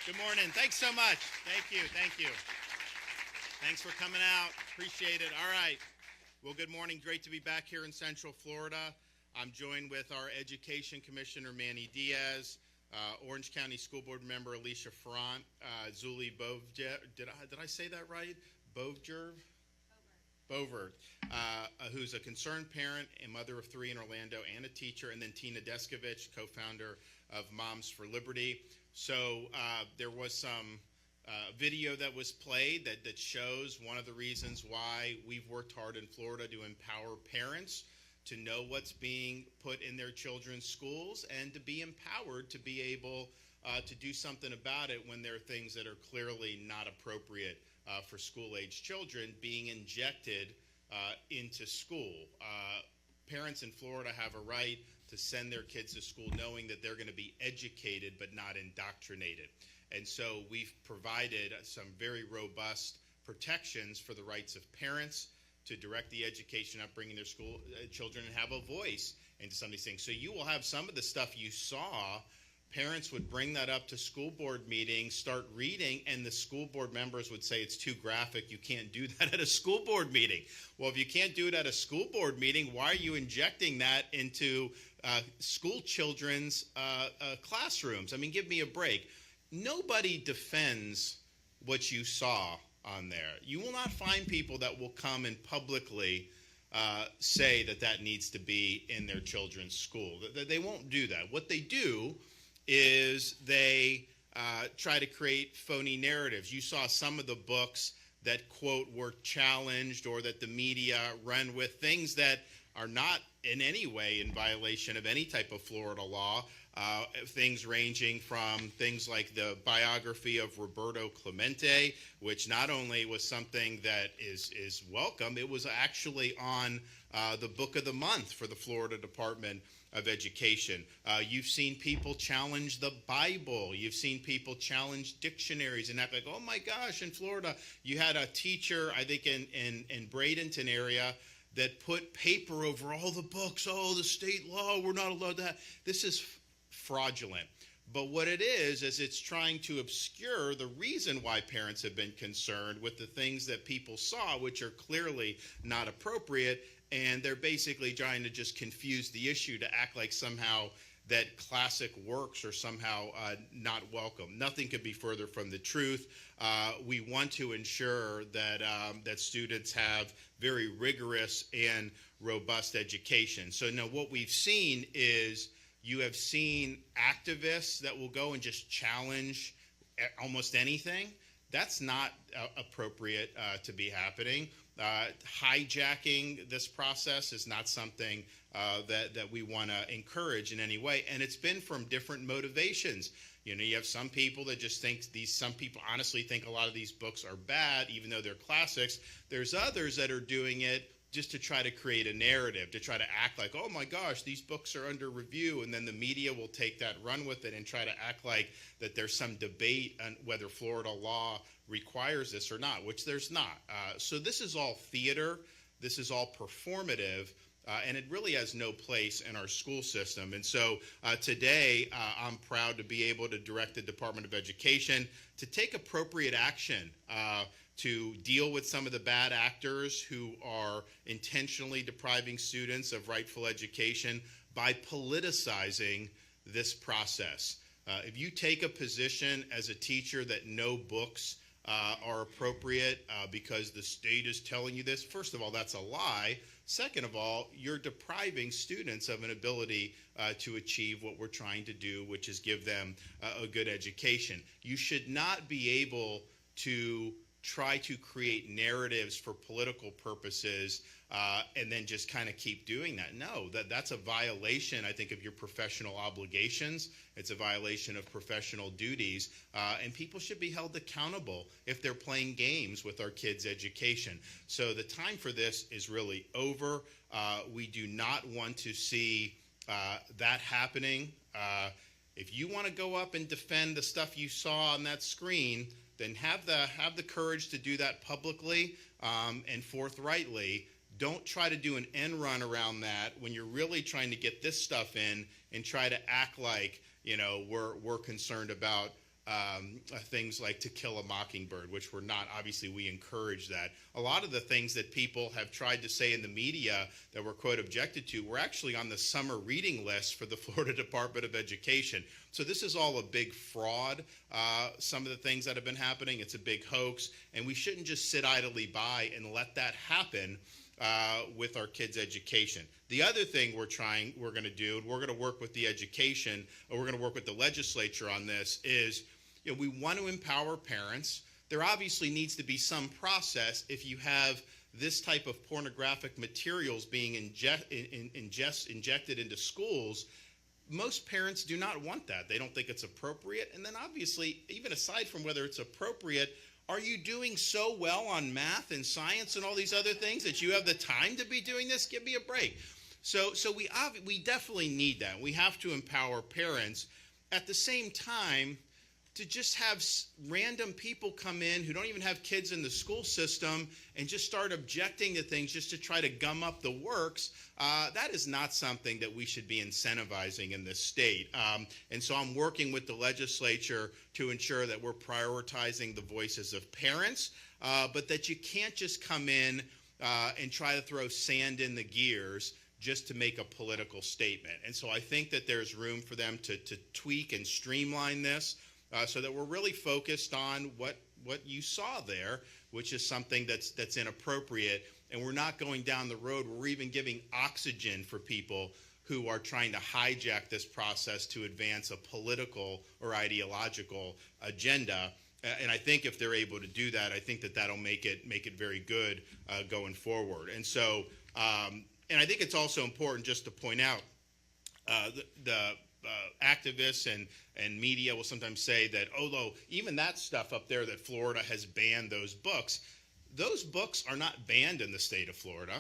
Good morning. Thanks so much. Thank you. Thanks for coming out. Appreciate it. All right. Well, good morning. Great to be back here in Central Florida. I'm joined with our Education Commissioner, Manny Diaz, Orange County School Board member, Alicia Ferrant, Zuli Bovjer. Did I say that right? Bovert, who's a concerned parent and mother of three in Orlando and a teacher, and then Tina Deskovich, co-founder of Moms for Liberty. So there was some video that was played that shows one of the reasons why we've worked hard in Florida to empower parents to know what's being put in their children's schools and to be empowered to be able to do something about it when there are things that are clearly not appropriate for school-age children being injected into school. Parents in Florida have a right to send their kids to school knowing that they're going to be educated but not indoctrinated. And so we've provided some very robust protections for the rights of parents to direct the education upbringing their school children and have a voice into some of these things. So you will have some of the stuff you saw. Parents would bring that up to school board meetings, start reading, and the school board members would say it's too graphic. You can't do that at a school board meeting. Well, if you can't do it at a school board meeting, why are you injecting that into school children's classrooms? I mean, give me a break. Nobody defends what you saw on there. You will not find people that will come and publicly say that needs to be in their children's school. They won't do that. What they do is they try to create phony narratives. You saw some of the books that, quote, were challenged or that the media ran with, things that are not in any way in violation of any type of Florida law, things ranging from things like the biography of Roberto Clemente, which not only was something that is welcome, it was actually on the Book of the Month for the Florida Department of Education. You've seen people challenge the Bible. You've seen people challenge dictionaries and act like, oh my gosh, in Florida, you had a teacher, I think in Bradenton area, that put paper over all the books. Oh, the state law, we're not allowed to have. This is fraudulent. But what it is it's trying to obscure the reason why parents have been concerned with the things that people saw, which are clearly not appropriate, and they're basically trying to just confuse the issue to act like somehow that classic works are somehow not welcome. Nothing could be further from the truth. We want to ensure that students have very rigorous and robust education. So now what we've seen is you have seen activists that will go and just challenge almost anything. That's not appropriate to be happening. Hijacking this process is not something that we want to encourage in any way. And it's been from different motivations. You know, you have some people that just think some people honestly think a lot of these books are bad, even though they're classics. There's others that are doing it just to try to create a narrative, to try to act like, oh my gosh, these books are under review, and then the media will take that, run with it, and try to act like that there's some debate on whether Florida law requires this or not, which there's not. So this is all theater, this is all performative, and it really has no place in our school system. And so today, I'm proud to be able to direct the Department of Education to take appropriate action to deal with some of the bad actors who are intentionally depriving students of rightful education by politicizing this process. If you take a position as a teacher that no books are appropriate because the state is telling you this, first of all, that's a lie. Second of all, you're depriving students of an ability to achieve what we're trying to do, which is give them a good education. You should not be able to try to create narratives for political purposes and then just kind of keep doing that. No, that's a violation, I think, of your professional obligations. It's a violation of professional duties, and people should be held accountable if they're playing games with our kids' education. So the time for this is really over. We do not want to see that happening. If you want to go up and defend the stuff you saw on that screen, then have the courage to do that publicly and forthrightly. Don't try to do an end run around that when you're really trying to get this stuff in and try to act like, you know, we're concerned about things like To Kill a Mockingbird, which were not, obviously we encourage that. A lot of the things that people have tried to say in the media that were, quote, objected to were actually on the summer reading list for the Florida Department of Education. So this is all a big fraud, some of the things that have been happening. It's a big hoax, and we shouldn't just sit idly by and let that happen with our kids' education. The other thing we're going to do, and we're going to work with the education, or we're going to work with the legislature on this, is we want to empower parents. There obviously needs to be some process if you have this type of pornographic materials being injected into schools. Most parents do not want that. They don't think it's appropriate. And then obviously, even aside from whether it's appropriate, are you doing so well on math and science and all these other things that you have the time to be doing this? Give me a break. So we definitely need that. We have to empower parents. At the same time, to just have random people come in who don't even have kids in the school system and just start objecting to things just to try to gum up the works, that is not something that we should be incentivizing in this state. And so I'm working with the legislature to ensure that we're prioritizing the voices of parents, but that you can't just come in and try to throw sand in the gears just to make a political statement. And so I think that there's room for them to tweak and streamline this, so that we're really focused on what you saw there, which is something that's inappropriate, and we're not going down the road where we're even giving oxygen for people who are trying to hijack this process to advance a political or ideological agenda. And I think if they're able to do that, I think that'll make it very good going forward. And so, and I think it's also important just to point out the activists and media will sometimes say that, although even that stuff up there that Florida has banned those books are not banned in the state of Florida.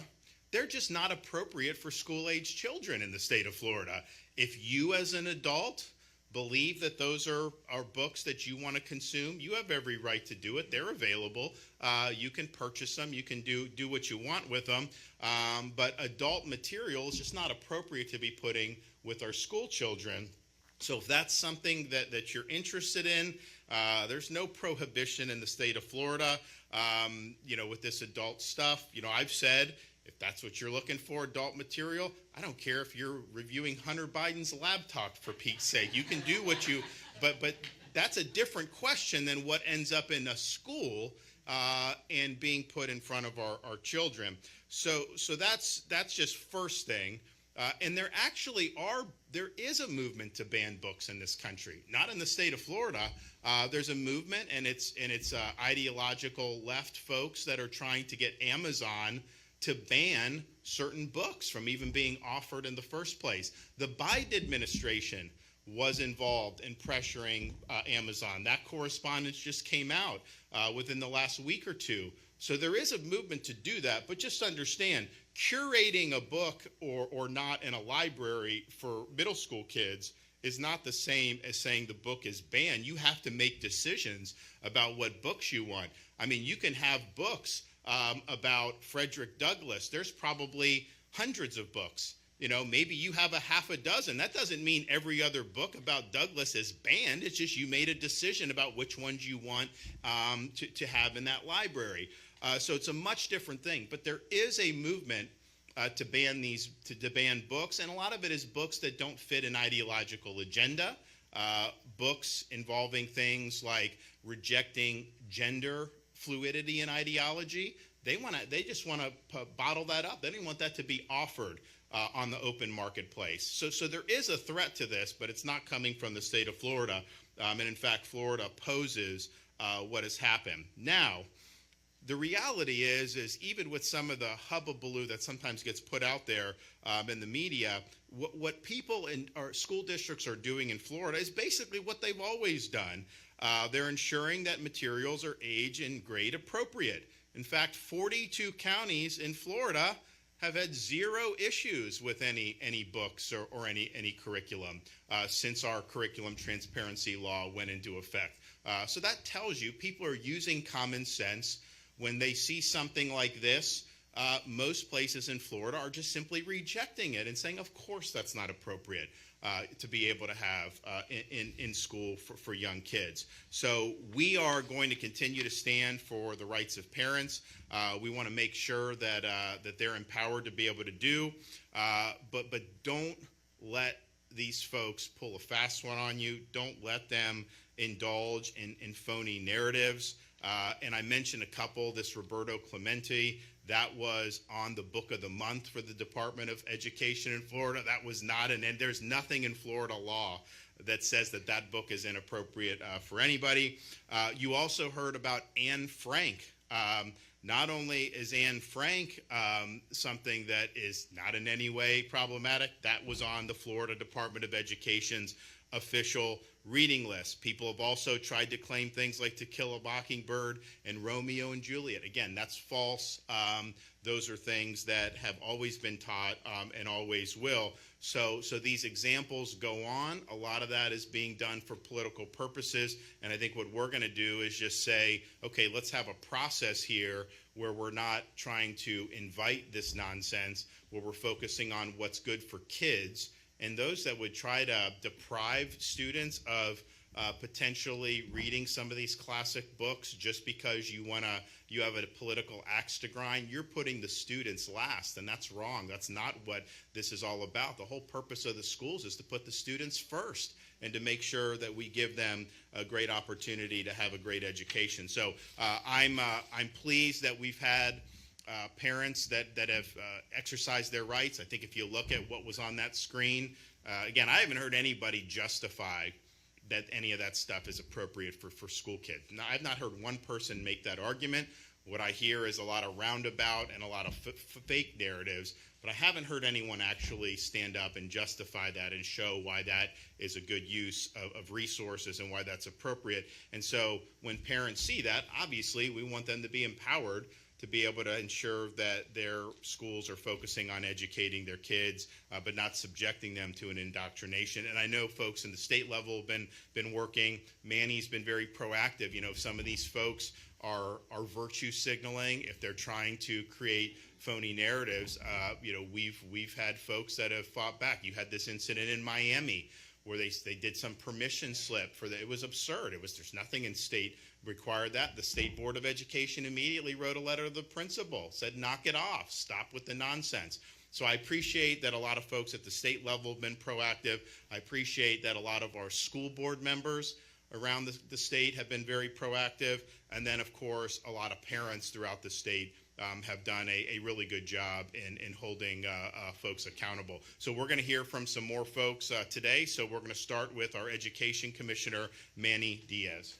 They're just not appropriate for school-age children in the state of Florida. If you as an adult believe that those are books that you want to consume, you have every right to do it. They're available. You can purchase them. You can do what you want with them. But adult material is just not appropriate to be putting with our school children. So if that's something that you're interested in, there's no prohibition in the state of Florida, with this adult stuff. I've said, if that's what you're looking for, adult material, I don't care if you're reviewing Hunter Biden's laptop, for Pete's sake. You can do what you, but that's a different question than what ends up in a school and being put in front of our children. So that's just first thing. And there is a movement to ban books in this country. Not in the state of Florida. There's a movement, and it's ideological left folks that are trying to get Amazon to ban certain books from even being offered in the first place. The Biden administration was involved in pressuring Amazon. That correspondence just came out within the last week or two. So there is a movement to do that, but just understand, curating a book or not in a library for middle school kids is not the same as saying the book is banned. You have to make decisions about what books you want. I mean, you can have books about Frederick Douglass. There's probably hundreds of books. Maybe you have a half a dozen. That doesn't mean every other book about Douglass is banned. It's just you made a decision about which ones you want to have in that library. So it's a much different thing. But there is a movement to ban books, and a lot of it is books that don't fit an ideological agenda. Books involving things like rejecting gender fluidity and ideology. They just want to bottle that up. They don't want that to be offered on the open marketplace. So there is a threat to this, but it's not coming from the state of Florida. And in fact, Florida opposes what has happened. Now, the reality is even with some of the hubbubaloo that sometimes gets put out there in the media, what people in our school districts are doing in Florida is basically what they've always done. They're ensuring that materials are age and grade appropriate. In fact, 42 counties in Florida have had zero issues with any books or any curriculum since our curriculum transparency law went into effect. So that tells you people are using common sense. When they see something like this, most places in Florida are just simply rejecting it and saying, of course that's not appropriate. to be able to have in school for young kids. So we are going to continue to stand for the rights of parents. We want to make sure that they're empowered to be able to do, but don't let these folks pull a fast one on you. Don't let them indulge in phony narratives. And I mentioned a couple, this Roberto Clemente, that was on the book of the month for the Department of Education in Florida. That was not and there's nothing in Florida law that says that book is inappropriate for anybody. You also heard about Anne Frank. Not only is Anne Frank something that is not in any way problematic, that was on the Florida Department of Education's official reading list. People have also tried to claim things like To Kill a Mockingbird and Romeo and Juliet. Again, that's false. Those are things that have always been taught and always will. So these examples go on. A lot of that is being done for political purposes. And I think what we're going to do is just say, okay, let's have a process here where we're not trying to invite this nonsense, where we're focusing on what's good for kids. And those that would try to deprive students of potentially reading some of these classic books just because you have a political axe to grind, you're putting the students last, and that's wrong. That's not what this is all about. The whole purpose of the schools is to put the students first and to make sure that we give them a great opportunity to have a great education. So I'm pleased that we've had parents that have exercised their rights. I think if you look at what was on that screen, again, I haven't heard anybody justify that any of that stuff is appropriate for school kids. Now, I've not heard one person make that argument. What I hear is a lot of roundabout and a lot of fake narratives, but I haven't heard anyone actually stand up and justify that and show why that is a good use of resources and why that's appropriate. And so when parents see that, obviously we want them to be empowered to be able to ensure that their schools are focusing on educating their kids, but not subjecting them to an indoctrination. And I know folks in the state level have been working. Manny's been very proactive. You know, if some of these folks are virtue signaling, if they're trying to create phony narratives, we've had folks that have fought back. You had this incident in Miami where they did some permission slip it was absurd. There's nothing in state required that. The State Board of Education immediately wrote a letter to the principal, said knock it off, stop with the nonsense. So I appreciate that a lot of folks at the state level have been proactive. I appreciate that a lot of our school board members around the state have been very proactive. And then, of course, a lot of parents throughout the state have done a really good job in holding folks accountable. So we're going to hear from some more folks today. So we're going to start with our Education Commissioner, Manny Diaz.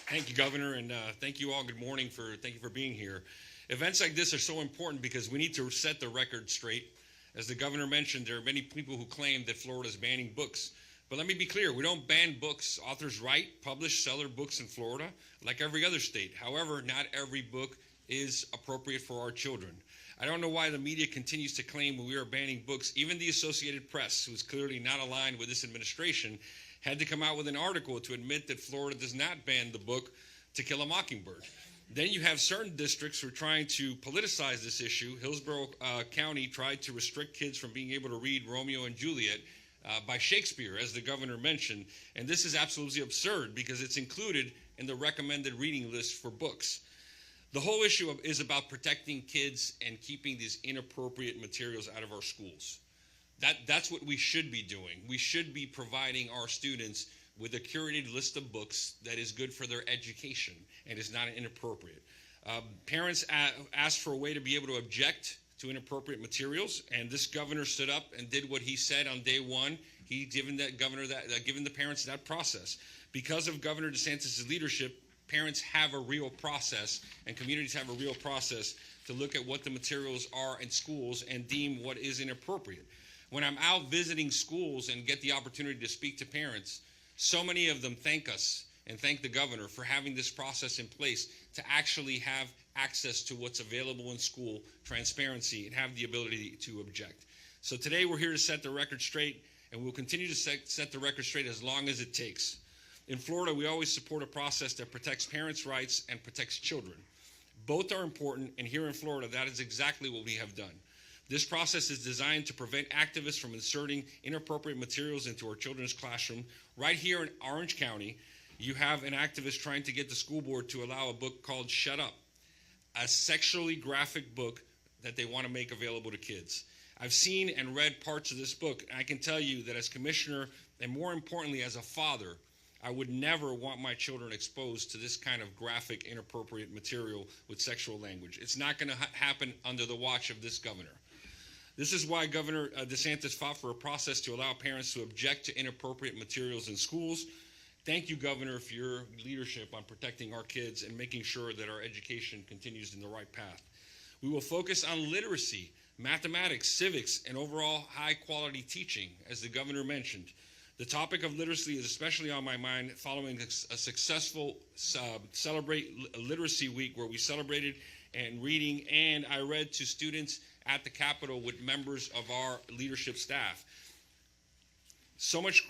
Thank you, Governor, and thank you all. Thank you for being here. Events like this are so important because we need to set the record straight. As the Governor mentioned, there are many people who claim that Florida is banning books. But let me be clear, we don't ban books. Authors write, publish, sell their books in Florida like every other state. However, not every book is appropriate for our children. I don't know why the media continues to claim we are banning books. Even the Associated Press, who is clearly not aligned with this administration, had to come out with an article to admit that Florida does not ban the book To Kill a Mockingbird. Then you have certain districts who are trying to politicize this issue. Hillsborough County tried to restrict kids from being able to read Romeo and Juliet by Shakespeare, as the Governor mentioned. And this is absolutely absurd because it's included in the recommended reading list for books. The whole issue is about protecting kids and keeping these inappropriate materials out of our schools. That's what we should be doing. We should be providing our students with a curated list of books that is good for their education and is not inappropriate. Parents asked for a way to be able to object to inappropriate materials, and this governor stood up and did what he said on day one. He given the parents that process. Because of Governor DeSantis' leadership, parents have a real process and communities have a real process to look at what the materials are in schools and deem what is inappropriate. When I'm out visiting schools and get the opportunity to speak to parents, so many of them thank us and thank the governor for having this process in place to actually have access to what's available in school, transparency, and have the ability to object. So today we're here to set the record straight, and we'll continue to set the record straight as long as it takes. In Florida, we always support a process that protects parents' rights and protects children. Both are important, and here in Florida, that is exactly what we have done. This process is designed to prevent activists from inserting inappropriate materials into our children's classroom. Right here in Orange County, you have an activist trying to get the school board to allow a book called Shut Up, a sexually graphic book that they want to make available to kids. I've seen and read parts of this book, and I can tell you that as commissioner, and more importantly as a father, I would never want my children exposed to this kind of graphic, inappropriate material with sexual language. It's not going to happen under the watch of this governor. This is why Governor DeSantis fought for a process to allow parents to object to inappropriate materials in schools. Thank you, Governor, for your leadership on protecting our kids and making sure that our education continues in the right path. We will focus on literacy, mathematics, civics, and overall high-quality teaching, as the governor mentioned. The topic of literacy is especially on my mind following a successful Celebrate Literacy Week, where we celebrated and reading, and I read to students at the Capitol with members of our leadership staff. So much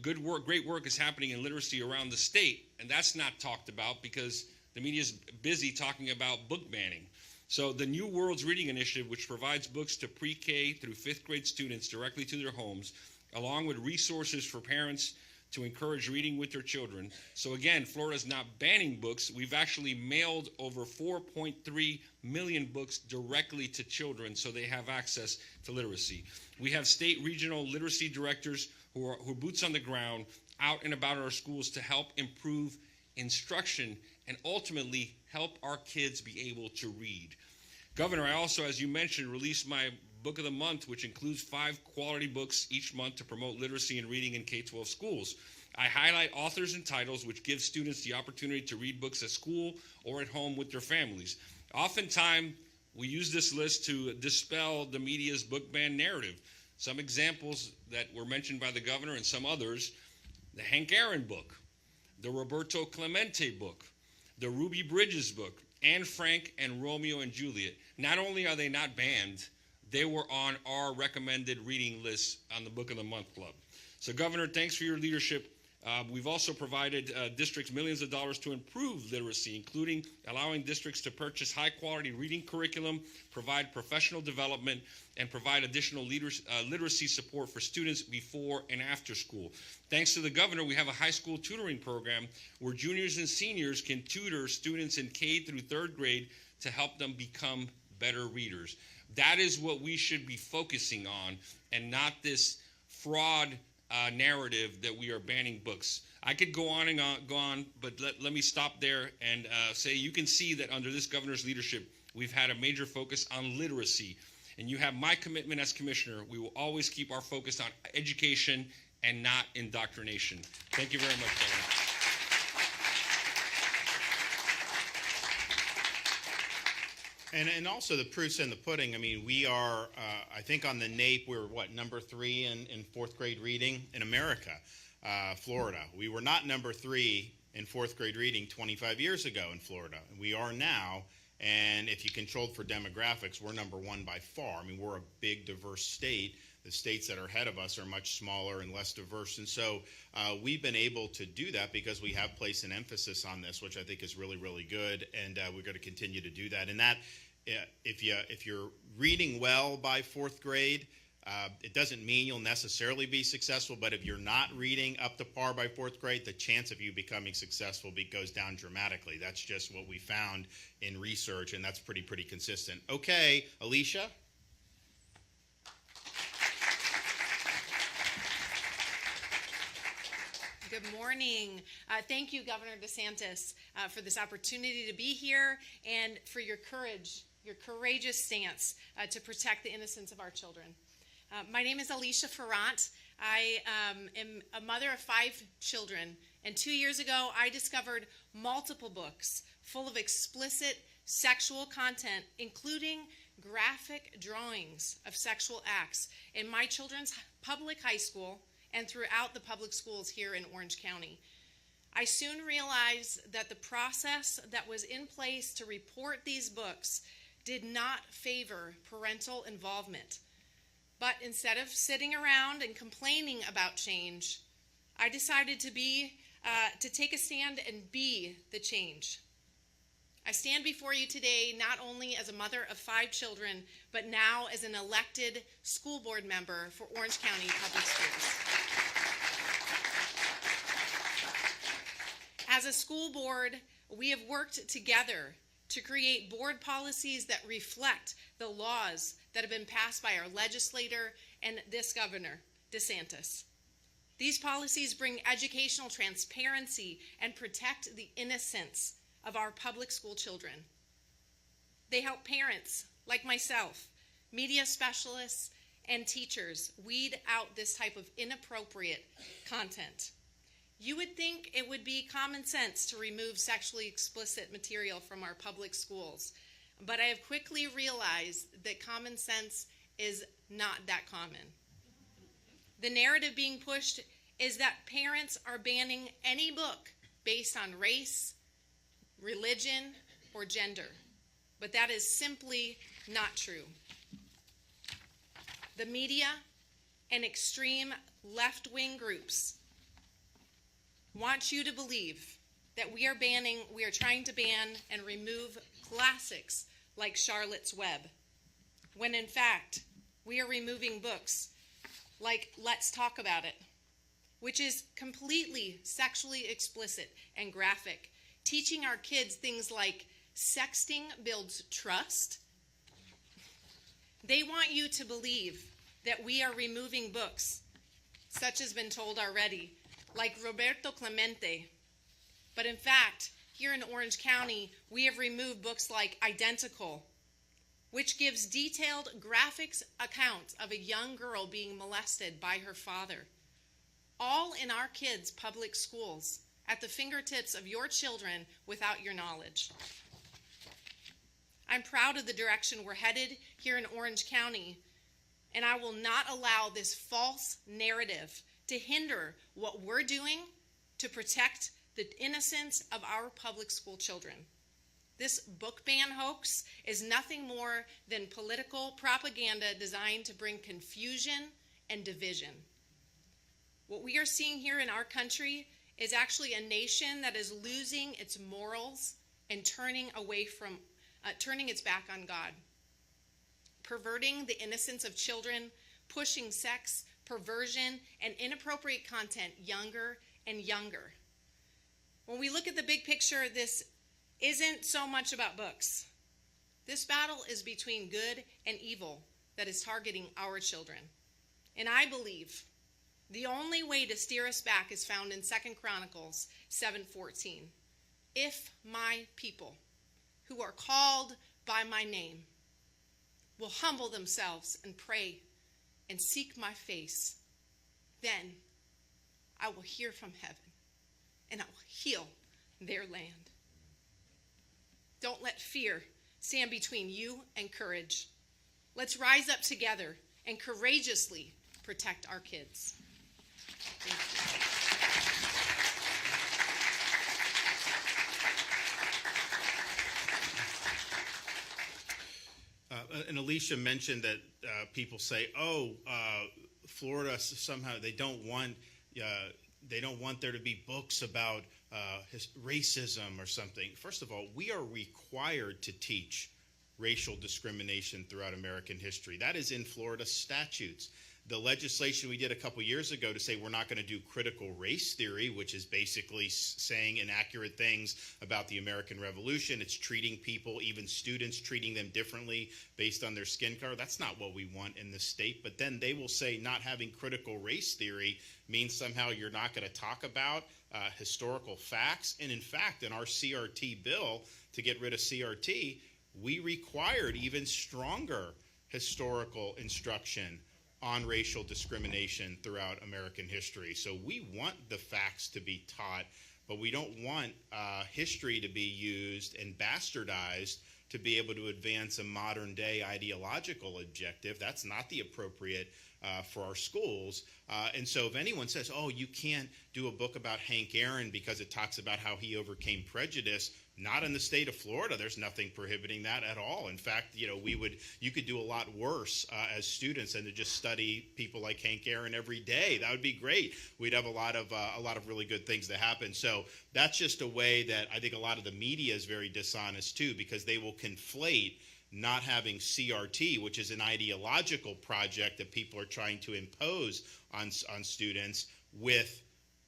good work, great work is happening in literacy around the state, and that's not talked about because the media is busy talking about book banning. So the New Worlds Reading Initiative, which provides books to pre-K through 5th grade students directly to their homes, along with resources for parents to encourage reading with their children. So again, Florida's not banning books. We've actually mailed over 4.3 million books directly to children so they have access to literacy. We have state regional literacy directors who are boots on the ground out and about our schools to help improve instruction and ultimately help our kids be able to read. Governor, I also, as you mentioned, released my Book of the Month, which includes 5 quality books each month to promote literacy and reading in K-12 schools. I highlight authors and titles which give students the opportunity to read books at school or at home with their families. Oftentimes, we use this list to dispel the media's book ban narrative. Some examples that were mentioned by the governor and some others: the Hank Aaron book, the Roberto Clemente book, the Ruby Bridges book, Anne Frank and Romeo and Juliet. Not only are they not banned, they were on our recommended reading list on the Book of the Month Club. So, Governor, thanks for your leadership. We've also provided districts millions of dollars to improve literacy, including allowing districts to purchase high-quality reading curriculum, provide professional development, and provide additional literacy support for students before and after school. Thanks to the governor, we have a high school tutoring program where juniors and seniors can tutor students in K through 3rd grade to help them become better readers. That is what we should be focusing on, and not this fraud narrative that we are banning books. I could go on and go on, but let me stop there and say you can see that under this governor's leadership, we've had a major focus on literacy. And you have my commitment as commissioner. We will always keep our focus on education and not indoctrination. Thank you very much, Governor. And also the proof's in the pudding. I mean, we are, I think on the NAEP, we're number 3 in 4th grade reading in America, Florida. We were not number 3 in 4th grade reading 25 years ago in Florida. We are now, and if you controlled for demographics, we're number 1 by far. I mean, we're a big, diverse state. The states that are ahead of us are much smaller and less diverse. And so we've been able to do that because we have placed an emphasis on this, which I think is really, really good. And we're going to continue to do that. And that, if you're reading well by 4th grade, it doesn't mean you'll necessarily be successful, but if you're not reading up to par by 4th grade, the chance of you becoming successful goes down dramatically. That's just what we found in research, and that's pretty consistent. Okay, Alicia. Good morning. Thank you, Governor DeSantis, for this opportunity to be here and for your courage, your courageous stance to protect the innocence of our children. My name is Alicia Ferrant. I am a mother of 5 children, and 2 years ago I discovered multiple books full of explicit sexual content, including graphic drawings of sexual acts in my children's public high school and throughout the public schools here in Orange County. I soon realized that the process that was in place to report these books did not favor parental involvement. But instead of sitting around and complaining about change, I decided to take a stand and be the change. I stand before you today not only as a mother of 5 children, but now as an elected school board member for Orange County Public Schools. As a school board, we have worked together to create board policies that reflect the laws that have been passed by our legislator and this governor, DeSantis. These policies bring educational transparency and protect the innocence of our public school children. They help parents like myself, media specialists, and teachers weed out this type of inappropriate content. You would think it would be common sense to remove sexually explicit material from our public schools, but I have quickly realized that common sense is not that common. The narrative being pushed is that parents are banning any book based on race, religion, or gender, but that is simply not true. The media and extreme left-wing groups want you to believe that we are trying to ban and remove classics like Charlotte's Web, when in fact, we are removing books like Let's Talk About It, which is completely sexually explicit and graphic, teaching our kids things like sexting builds trust. They want you to believe that we are removing books, such as been told already, like Roberto Clemente. But in fact, here in Orange County, we have removed books like Identical, which gives detailed graphics accounts of a young girl being molested by her father. All in our kids' public schools, at the fingertips of your children without your knowledge. I'm proud of the direction we're headed here in Orange County, and I will not allow this false narrative to hinder what we're doing to protect the innocence of our public school children. This book ban hoax is nothing more than political propaganda designed to bring confusion and division. What we are seeing here in our country is actually a nation that is losing its morals and turning its back on God, perverting the innocence of children, pushing sex, perversion, and inappropriate content younger and younger. When we look at the big picture, this isn't so much about books. This battle is between good and evil that is targeting our children. And I believe the only way to steer us back is found in 2 Chronicles 7:14. If my people, who are called by my name, will humble themselves and pray and seek my face, then I will hear from heaven and I will heal their land. Don't let fear stand between you and courage. Let's rise up together and courageously protect our kids. Thank you. And Alicia mentioned that people say, Florida somehow they don't want there to be books about racism or something. First of all, we are required to teach racial discrimination throughout American history. That is in Florida statutes. The legislation we did a couple years ago to say we're not going to do critical race theory, which is basically saying inaccurate things about the American Revolution. It's treating people, even students, treating them differently based on their skin color. That's not what we want in this state. But then they will say not having critical race theory means somehow you're not going to talk about historical facts. And in fact, in our CRT bill to get rid of CRT, we required even stronger historical instruction on racial discrimination throughout American history. So we want the facts to be taught, but we don't want history to be used and bastardized to be able to advance a modern day ideological objective. That's not the appropriate for our schools. And so if anyone says, you can't do a book about Hank Aaron because it talks about how he overcame prejudice, Not in the state of Florida. There's nothing prohibiting that at all. In fact, you could do a lot worse as students than to just study people like Hank Aaron every day. That would be great. We'd have a lot of really good things to happen. So that's just a way that I think a lot of the media is very dishonest too, because they will conflate not having CRT, which is an ideological project that people are trying to impose on students, with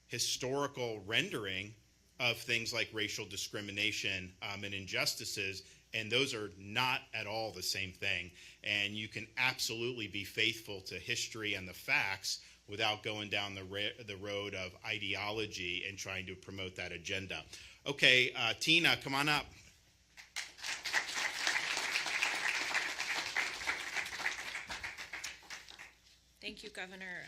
historical rendering of things like racial discrimination and injustices, and those are not at all the same thing. And you can absolutely be faithful to history and the facts without going down the road of ideology and trying to promote that agenda. Okay, Tina, come on up. Thank you, Governor.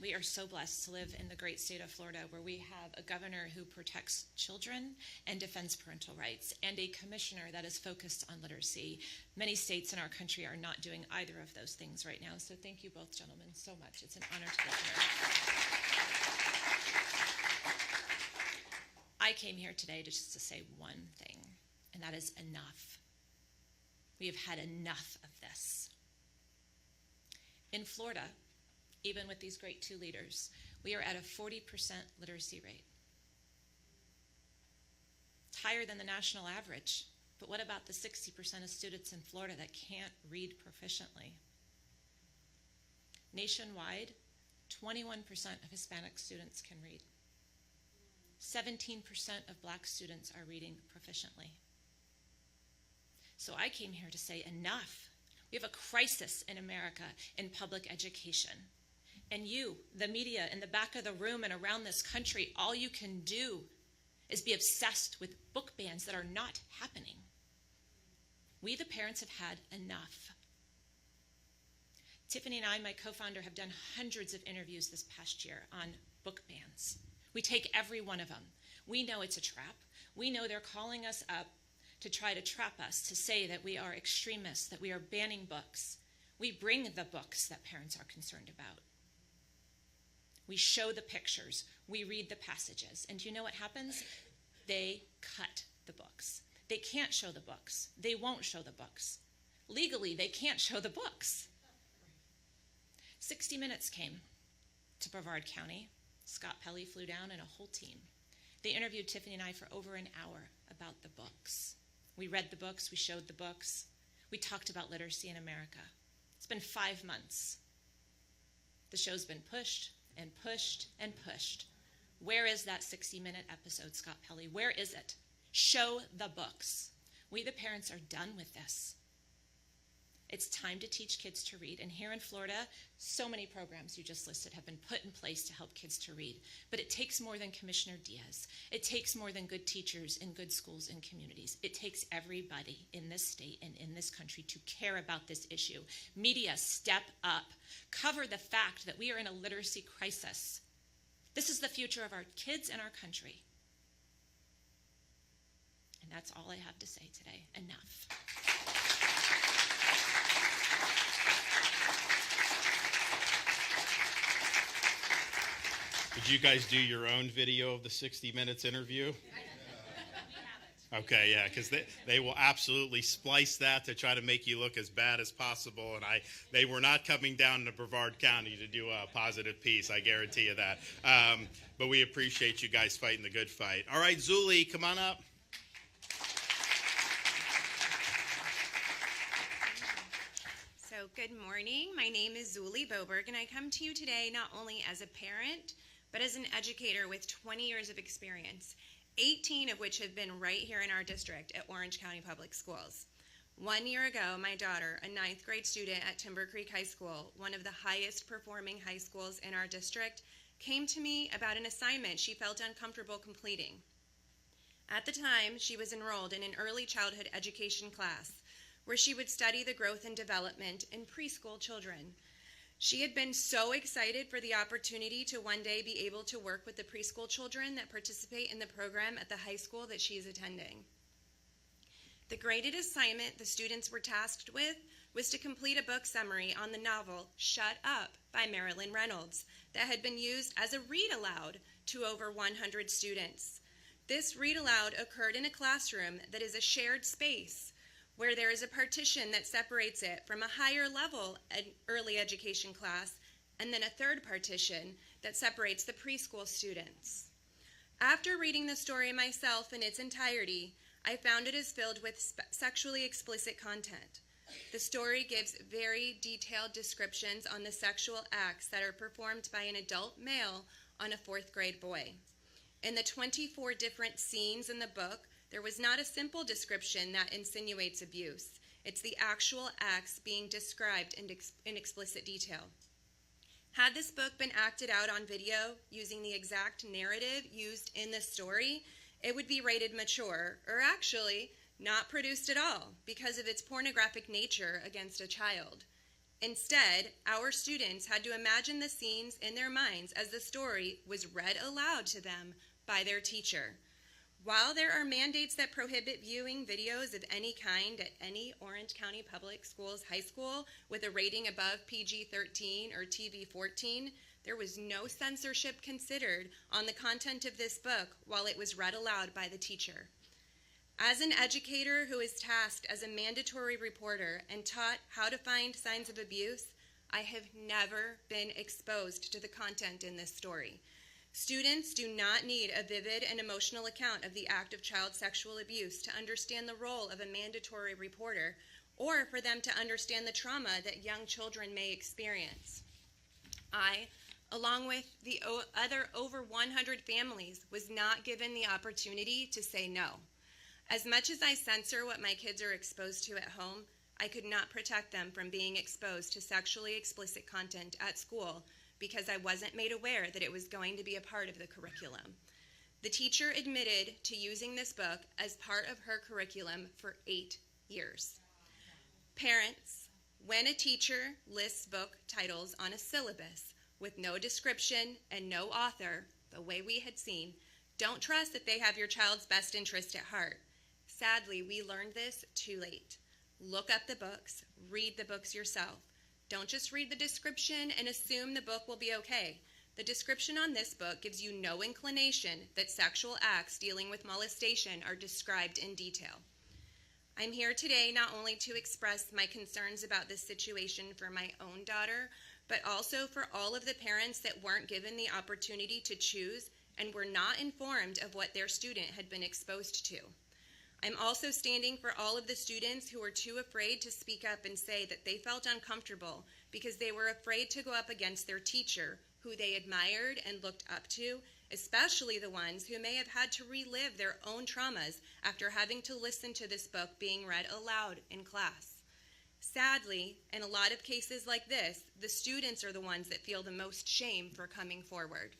We are so blessed to live in the great state of Florida, where we have a governor who protects children and defends parental rights, and a commissioner that is focused on literacy. Many states in our country are not doing either of those things right now, so thank you both gentlemen so much. It's an honor to be here. I came here today just to say one thing, and that is enough. We have had enough of this. In Florida, even with these great two leaders, we are at a 40% literacy rate. It's higher than the national average, but what about the 60% of students in Florida that can't read proficiently? Nationwide, 21% of Hispanic students can read. 17% of Black students are reading proficiently. So I came here to say enough. We have a crisis in America in public education. And you, the media, in the back of the room and around this country, all you can do is be obsessed with book bans that are not happening. We, the parents, have had enough. Tiffany and I, my co-founder, have done hundreds of interviews this past year on book bans. We take every one of them. We know it's a trap. We know they're calling us up to try to trap us, to say that we are extremists, that we are banning books. We bring the books that parents are concerned about. We show the pictures. We read the passages. And you know what happens? They cut the books. They can't show the books. They won't show the books. Legally, they can't show the books. 60 Minutes came to Brevard County. Scott Pelley flew down and a whole team. They interviewed Tiffany and I for over an hour about the books. We read the books. We showed the books. We talked about literacy in America. It's been 5 months. The show's been pushed and pushed and pushed. Where is that 60-minute episode, Scott Pelley? Where is it? Show the books. We, the parents, are done with this. It's time to teach kids to read. And here in Florida, so many programs you just listed have been put in place to help kids to read. But it takes more than Commissioner Diaz. It takes more than good teachers in good schools and communities. It takes everybody in this state and in this country to care about this issue. Media, step up. Cover the fact that we are in a literacy crisis. This is the future of our kids and our country. And that's all I have to say today. Enough. Did you guys do your own video of the 60 Minutes interview? Okay, yeah, because they will absolutely splice that to try to make you look as bad as possible. And they were not coming down to Brevard County to do a positive piece, I guarantee you that. But we appreciate you guys fighting the good fight. All right, Zuli, come on up. So good morning. My name is Zuli Boberg, and I come to you today not only as a parent, but as an educator with 20 years of experience, 18 of which have been right here in our district at Orange County Public Schools. 1 year ago, my daughter, a 9th grade student at Timber Creek High School, one of the highest performing high schools in our district, came to me about an assignment she felt uncomfortable completing. At the time, she was enrolled in an early childhood education class where she would study the growth and development in preschool children. She had been so excited for the opportunity to one day be able to work with the preschool children that participate in the program at the high school that she is attending. The graded assignment the students were tasked with was to complete a book summary on the novel Shut Up by Marilyn Reynolds that had been used as a read aloud to over 100 students. This read aloud occurred in a classroom that is a shared space where there is a partition that separates it from a higher level early education class, and then a third partition that separates the preschool students. After reading the story myself in its entirety, I found it is filled with sexually explicit content. The story gives very detailed descriptions on the sexual acts that are performed by an adult male on a 4th grade boy. In the 24 different scenes in the book, there was not a simple description that insinuates abuse. It's the actual acts being described in explicit detail. Had this book been acted out on video using the exact narrative used in the story, it would be rated mature, or actually not produced at all because of its pornographic nature against a child. Instead, our students had to imagine the scenes in their minds as the story was read aloud to them by their teacher. While there are mandates that prohibit viewing videos of any kind at any Orange County Public Schools high school with a rating above PG-13 or TV-14, there was no censorship considered on the content of this book while it was read aloud by the teacher. As an educator who is tasked as a mandatory reporter and taught how to find signs of abuse, I have never been exposed to the content in this story. Students do not need a vivid and emotional account of the act of child sexual abuse to understand the role of a mandatory reporter or for them to understand the trauma that young children may experience. I, along with the other over 100 families, was not given the opportunity to say no. As much as I censor what my kids are exposed to at home, I could not protect them from being exposed to sexually explicit content at school because I wasn't made aware that it was going to be a part of the curriculum. The teacher admitted to using this book as part of her curriculum for 8 years. Parents, when a teacher lists book titles on a syllabus with no description and no author, the way we had seen, don't trust that they have your child's best interest at heart. Sadly, we learned this too late. Look up the books, read the books yourself. Don't just read the description and assume the book will be okay. The description on this book gives you no inclination that sexual acts dealing with molestation are described in detail. I'm here today not only to express my concerns about this situation for my own daughter, but also for all of the parents that weren't given the opportunity to choose and were not informed of what their student had been exposed to. I'm also standing for all of the students who were too afraid to speak up and say that they felt uncomfortable because they were afraid to go up against their teacher, who they admired and looked up to, especially the ones who may have had to relive their own traumas after having to listen to this book being read aloud in class. Sadly, in a lot of cases like this, the students are the ones that feel the most shame for coming forward.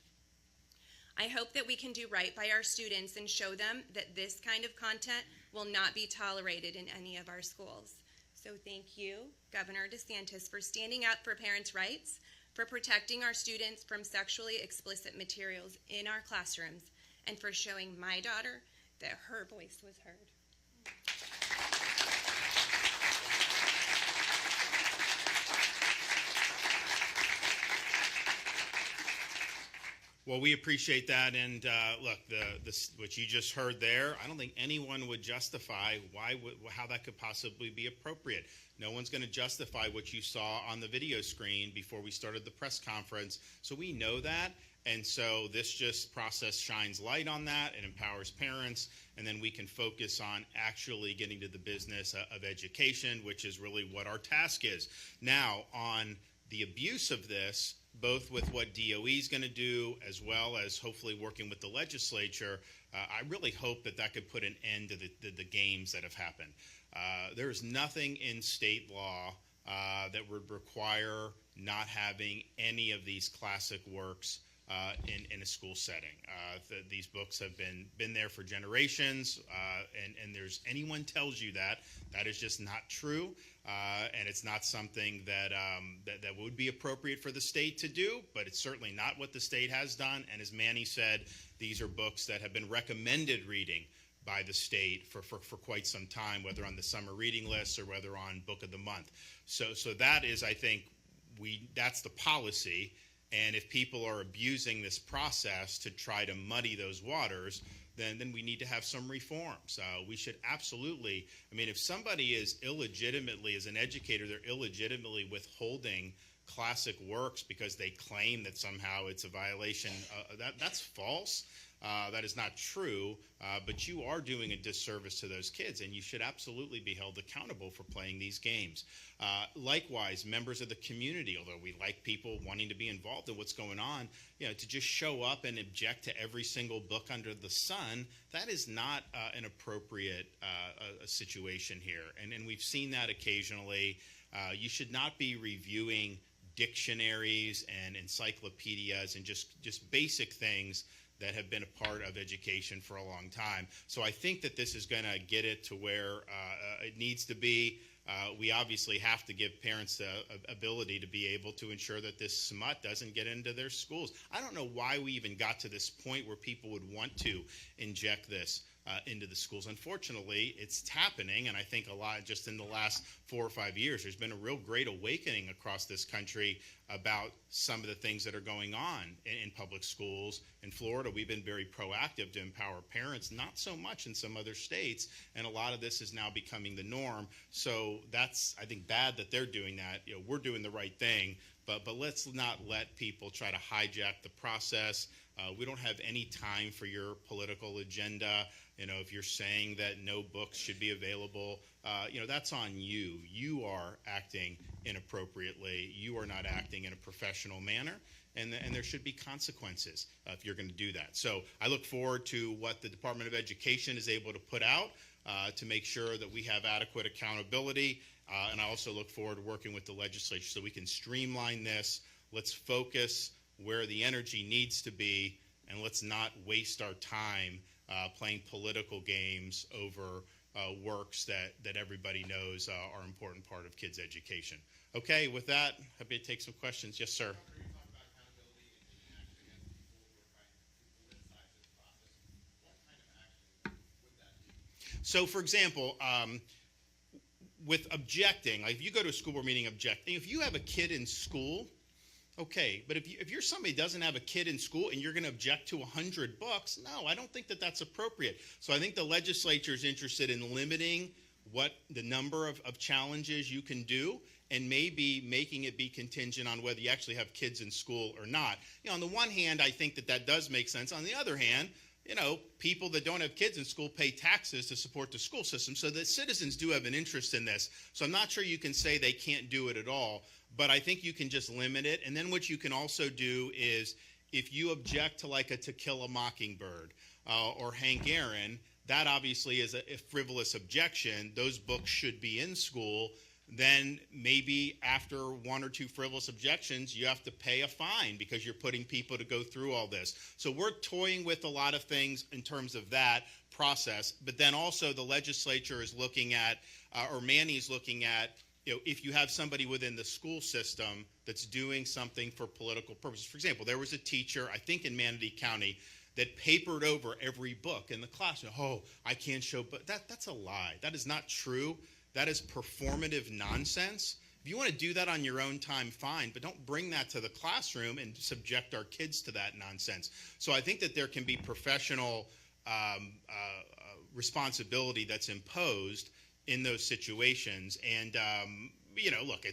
I hope that we can do right by our students and show them that this kind of content will not be tolerated in any of our schools. So thank you, Governor DeSantis, for standing up for parents' rights, for protecting our students from sexually explicit materials in our classrooms, and for showing my daughter that her voice was heard. Well, we appreciate that, and look, what you just heard there, I don't think anyone would justify how that could possibly be appropriate. No one's going to justify what you saw on the video screen before we started the press conference, so we know that, and so this just process shines light on that and empowers parents, and then we can focus on actually getting to the business of education, which is really what our task is. Now, on the abuse of this, both with what DOE is going to do as well as hopefully working with the legislature, I really hope that could put an end to the games that have happened. There is nothing in state law that would require not having any of these classic works in a school setting. These books have been there for generations, and there's anyone tells you that is just not true, and it's not something that would be appropriate for the state to do, but it's certainly not what the state has done. And as Manny said, these are books that have been recommended reading by the state for quite some time, whether on the summer reading lists or whether on Book of the Month. So that is, I think, that's the policy. And if people are abusing this process to try to muddy those waters, then we need to have some reforms. We should absolutely, I mean, if somebody is illegitimately, as an educator, they're illegitimately withholding classic works because they claim that somehow it's a violation, that's false. That is not true, but you are doing a disservice to those kids, and you should absolutely be held accountable for playing these games. Likewise, members of the community, although we like people wanting to be involved in what's going on, to just show up and object to every single book under the sun, that is not an appropriate situation here. And we've seen that occasionally. You should not be reviewing dictionaries and encyclopedias and just basic things that have been a part of education for a long time. So I think that this is going to get it to where it needs to be. We obviously have to give parents the ability to be able to ensure that this smut doesn't get into their schools. I don't know why we even got to this point where people would want to inject this into the schools. Unfortunately, it's happening, and I think a lot just in the last 4 or 5 years, there's been a real great awakening across this country about some of the things that are going on in public schools. In Florida, we've been very proactive to empower parents, not so much in some other states, and a lot of this is now becoming the norm. So that's, I think, bad that they're doing that. We're doing the right thing, but let's not let people try to hijack the process. We don't have any time for your political agenda. If you're saying that no books should be available, that's on you. You are acting inappropriately. You are not acting in a professional manner, and there should be consequences if you're going to do that. So I look forward to what the Department of Education is able to put out to make sure that we have adequate accountability, and I also look forward to working with the legislature so we can streamline this. Let's focus where the energy needs to be, and let's not waste our time playing political games over works that everybody knows are an important part of kids' education. Okay, with that, happy to take some questions. Yes, sir. So, for example, with objecting, like if you go to a school board meeting objecting, if you have a kid in school, okay, but if you're somebody who doesn't have a kid in school and you're going to object to 100 books, no, I don't think that that's appropriate. So I think the legislature is interested in limiting what the number of challenges you can do and maybe making it be contingent on whether you actually have kids in school or not. On the one hand, I think that does make sense. On the other hand, people that don't have kids in school pay taxes to support the school system, so that citizens do have an interest in this. So I'm not sure you can say they can't do it at all, but I think you can just limit it. And then what you can also do is if you object to like a To Kill a Mockingbird or Hank Aaron, that obviously is a frivolous objection. Those books should be in school. Then maybe after 1 or 2 frivolous objections, you have to pay a fine because you're putting people to go through all this. So we're toying with a lot of things in terms of that process. But then also the legislature is looking at, or Manny's looking at, if you have somebody within the school system that's doing something for political purposes. For example, there was a teacher, I think in Manatee County, that papered over every book in the classroom. Oh, I can't show, but that's a lie. That is not true. That is performative nonsense. If you want to do that on your own time, fine, but don't bring that to the classroom and subject our kids to that nonsense. So I think that there can be professional responsibility that's imposed in those situations. And, look,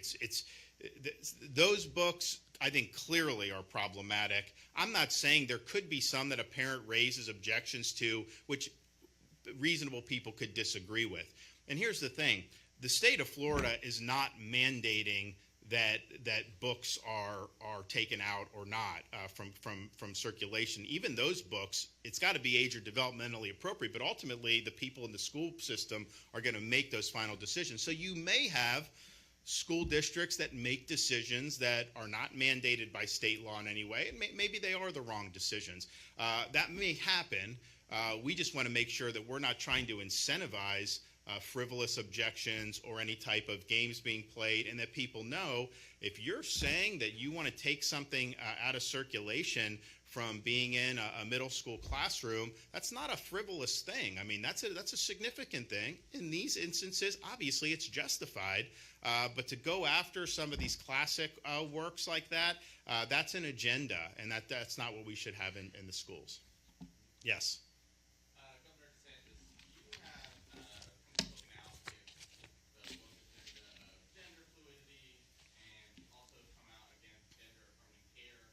those books I think clearly are problematic. I'm not saying there could be some that a parent raises objections to, which reasonable people could disagree with. And here's the thing. The state of Florida is not mandating that books are taken out or not from circulation. Even those books, it's got to be age or developmentally appropriate, but ultimately the people in the school system are going to make those final decisions. So you may have school districts that make decisions that are not mandated by state law in any way, and maybe they are the wrong decisions. That may happen. We just want to make sure that we're not trying to incentivize frivolous objections or any type of games being played, and that people know if you're saying that you want to take something out of circulation from being in a middle school classroom, that's not a frivolous thing. I mean, that's a significant thing. In these instances, obviously, it's justified. But to go after some of these classic works like that, that's an agenda, and that's not what we should have in the schools. Yes. Governor DeSantis, you have come spoken out against the agenda of gender fluidity and also come out against gender affirming care.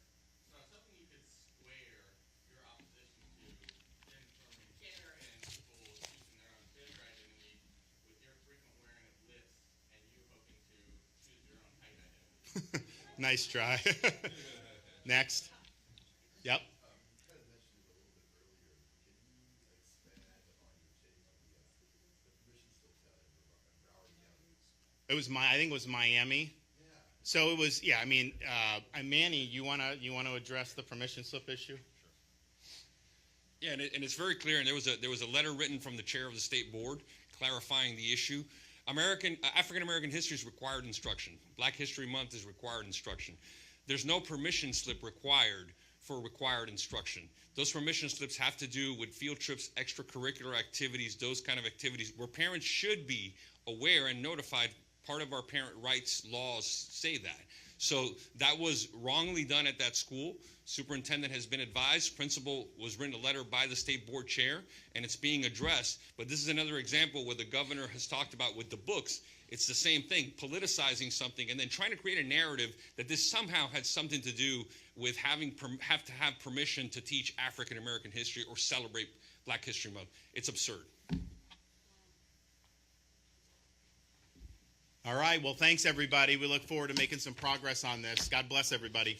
So I was hoping you could square your opposition to gender affirming care and people choosing their own gender identity with your frequent wearing of lips and you hoping to choose your own height identity. Nice try. Next. Yep. I think it was Miami. So it was, yeah. I mean, Manny, you wanna address the permission slip issue? Yeah, and it's very clear. And there was a letter written from the chair of the state board clarifying the issue. African American history is required instruction. Black History Month is required instruction. There's no permission slip required for required instruction. Those permission slips have to do with field trips, extracurricular activities, those kind of activities where parents should be aware and notified. Part of our parent rights laws say that. So that was wrongly done at that school. Superintendent has been advised. Principal was written a letter by the state board chair, and it's being addressed. But this is another example where the governor has talked about with the books. It's the same thing, politicizing something and then trying to create a narrative that this somehow had something to do with have to have permission to teach African American history or celebrate Black History Month. It's absurd. All right. Well, thanks, everybody. We look forward to making some progress on this. God bless everybody.